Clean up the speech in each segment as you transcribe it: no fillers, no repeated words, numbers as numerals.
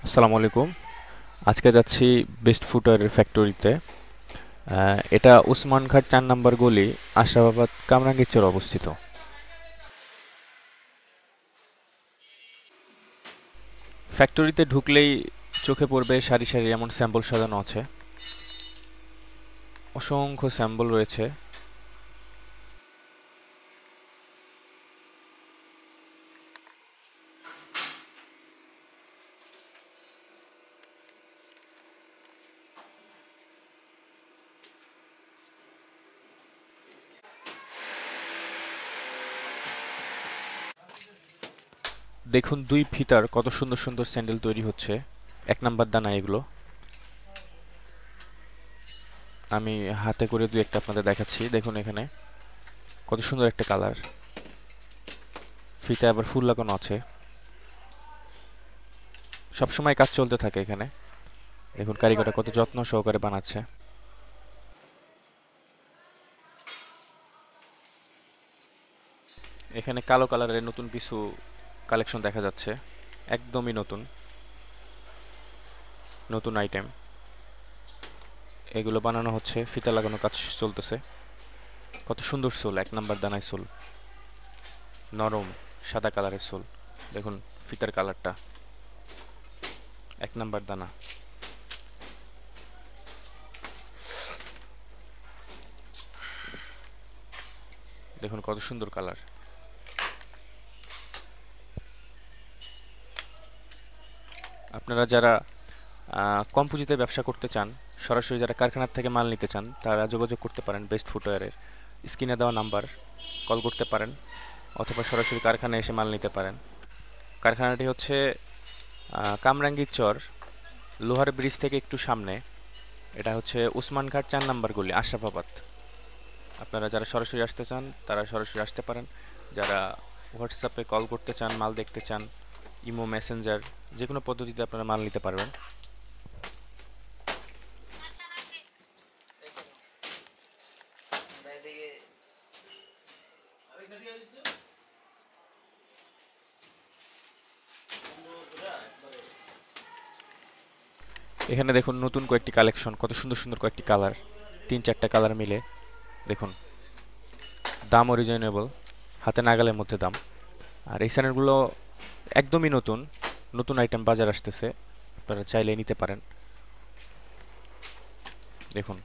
আসসালামু আলাইকুম। আজকে যাচ্ছি বেস্ট ফুটওয়্যারের ফ্যাক্টরিতে। এটা উসমান ঘাট ৪ নম্বর গলি, আশরাফাবাদ, কামরাঙ্গীরচর অবস্থিত। ফ্যাক্টরিতে ঢুকলেই চোখে পড়বে সারি সারি এমন স্যাম্পল সাজানো আছে। অসংখ্য স্যাম্পল রয়েছে। দেখুন দুই ফিতার কত সুন্দর সুন্দর স্যান্ডেল তৈরি হচ্ছে। ১ নাম্বার দানা এগুলো। আমি হাতে করে দুই একটা আপনাদের দেখাচ্ছি। দেখুন এখানে কত সুন্দর একটা কালার। ফিতা আবার ফুল লাগানো আছে। সবসময় কাজ চলতে থাকে এখানে। দেখুন কারিগররা কত যত্ন সহকারে বানাচ্ছে। এখানে কালো কালারের নতুন কিছু কালেকশন দেখা যাচ্ছে। একদমই নতুন নতুন আইটেম। এগুলো বানানো হচ্ছে, ফিতা লাগানো কাজ চলতেছে। কত সুন্দর সোল, ১ নাম্বার দানায় সোল, নরম সাদা কালারের সোল। দেখুন ফিতার কালারটা, ১ নাম্বার দানা। দেখুন কত সুন্দর কালার। আপনারা যারা কম পুঁজিতে ব্যবসা করতে চান, সরাসরি যারা কারখানার থেকে মাল নিতে চান, তারা যোগাযোগ করতে পারেন বেস্ট ফুটওয়্যারের স্ক্রিনে দেওয়া নাম্বার, কল করতে পারেন, অথবা সরাসরি কারখানায় এসে মাল নিতে পারেন। কারখানাটি হচ্ছে কামরাঙ্গীর চর, লোহার ব্রিজ থেকে একটু সামনে। এটা হচ্ছে উসমান ঘাট ৪ নাম্বার গলি, আশরাফাবাদ। আপনারা যারা সরাসরি আসতে চান তারা সরাসরি আসতে পারেন। যারা হোয়াটসঅ্যাপে কল করতে চান, মাল দেখতে চান, ইমো, মেসেঞ্জার, যে কোনো পদ্ধতিতে আপনারা মাল নিতে পারবেন। এখানে দেখুন নতুন কয়েকটি কালেকশন, কত সুন্দর সুন্দর কয়েকটি কালার, ৩-৪টা কালার মিলে। দেখুন দামও রিজনেবল, হাতে নাগালের মধ্যে দাম। আর এই স্যানেলগুলো একদমই নতুন নতুন আইটেম বাজার আসতেছে, আপনারা চাইলে নিতে পারেন। দেখুন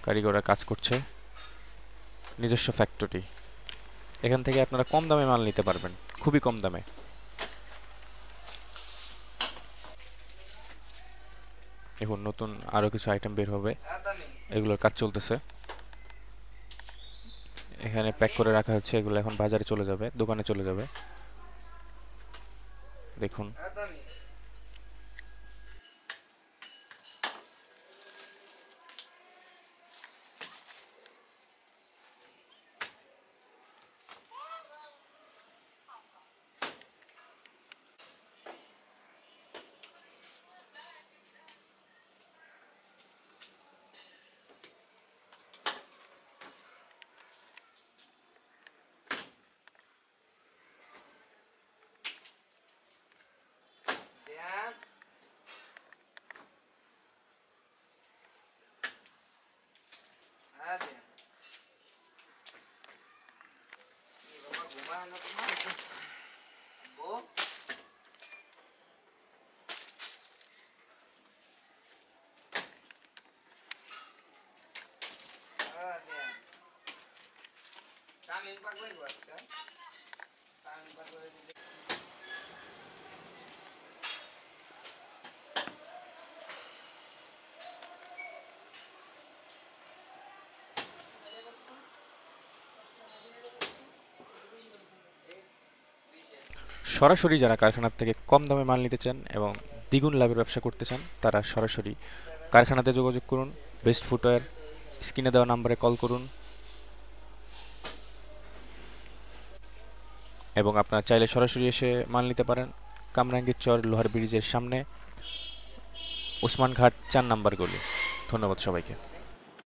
কারিগররা কাজ করছে, নিজস্ব ফ্যাক্টরি। এখান থেকে আপনারা কম দামে মাল নিতে পারবেন, খুবই কম দামে। দেখুন নতুন আরও কিছু আইটেম বের হবে, এগুলোর কাজ চলতেছে। এখানে প্যাক করে রাখা হচ্ছে, এগুলো এখন বাজারে চলে যাবে, দোকানে চলে যাবে। দেখুন সরাসরি যারা কারখানার থেকে কম দামে মাল নিতে চান এবং দ্বিগুণ লাভের ব্যবসা করতে চান, তারা সরাসরি কারখানাতে যোগাযোগ করুন। বেস্ট ফুটওয়্যার স্ক্রিনে দেওয়া নাম্বারে কল করুন, এবং আপনারা চাইলে সরাসরি এসে মাল নিতে পারেন। কামরাঙ্গীর চর, লোহার ব্রিজের সামনে, উসমান ঘাট ৪ নাম্বার গলি। ধন্যবাদ সবাইকে।